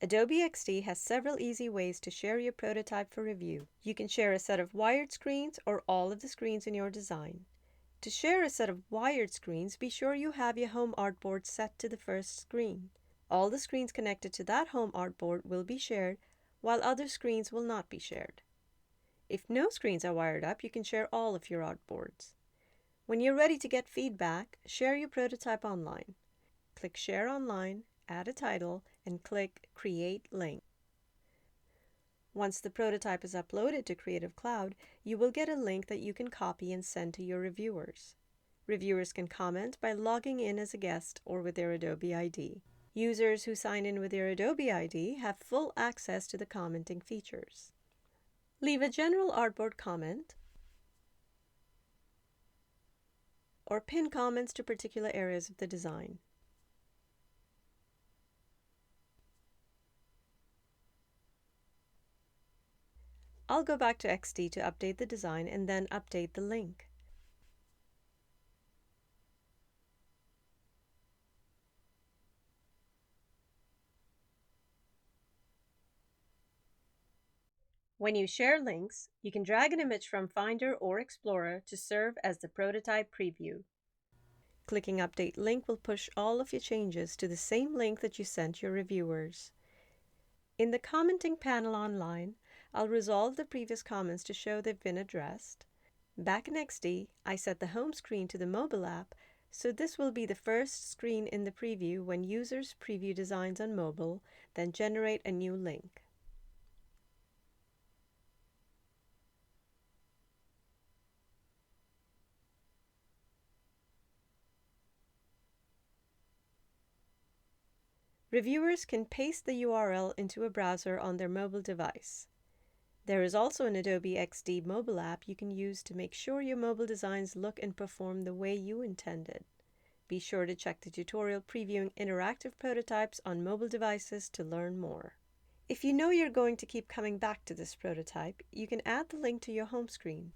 Adobe XD has several easy ways to share your prototype for review. You can share a set of wired screens or all of the screens in your design. To share a set of wired screens, be sure you have your home artboard set to the first screen. All the screens connected to that home artboard will be shared, while other screens will not be shared. If no screens are wired up, you can share all of your artboards. When you're ready to get feedback, share your prototype online. Click Share Online, add a title, and click Create Link. Once the prototype is uploaded to Creative Cloud, you will get a link that you can copy and send to your reviewers. Reviewers can comment by logging in as a guest or with their Adobe ID. Users who sign in with their Adobe ID have full access to the commenting features. Leave a general artboard comment or pin comments to particular areas of the design. I'll go back to XD to update the design and then update the link. When you share links, you can drag an image from Finder or Explorer to serve as the prototype preview. Clicking Update Link will push all of your changes to the same link that you sent your reviewers. In the commenting panel online, I'll resolve the previous comments to show they've been addressed. Back in XD, I set the home screen to the mobile app, so this will be the first screen in the preview when users preview designs on mobile, then generate a new link. Reviewers can paste the URL into a browser on their mobile device. There is also an Adobe XD mobile app you can use to make sure your mobile designs look and perform the way you intended. Be sure to check the tutorial previewing interactive prototypes on mobile devices to learn more. If you know you're going to keep coming back to this prototype, you can add the link to your home screen.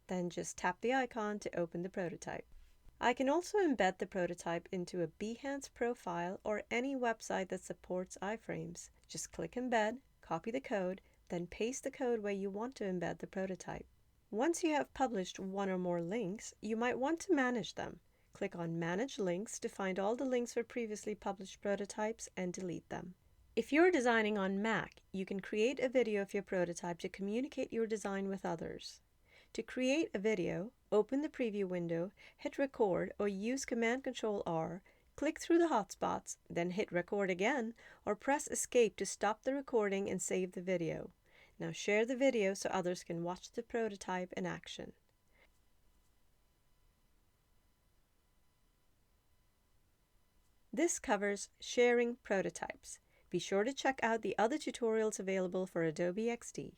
Then just tap the icon to open the prototype. I can also embed the prototype into a Behance profile or any website that supports iframes. Just click Embed, copy the code, then paste the code where you want to embed the prototype. Once you have published one or more links, you might want to manage them. Click on Manage Links to find all the links for previously published prototypes and delete them. If you're designing on Mac, you can create a video of your prototype to communicate your design with others. To create a video, open the preview window, hit record or use Command-Control-R, click through the hotspots, then hit record again or press escape to stop the recording and save the video. Now share the video so others can watch the prototype in action. This covers sharing prototypes. Be sure to check out the other tutorials available for Adobe XD.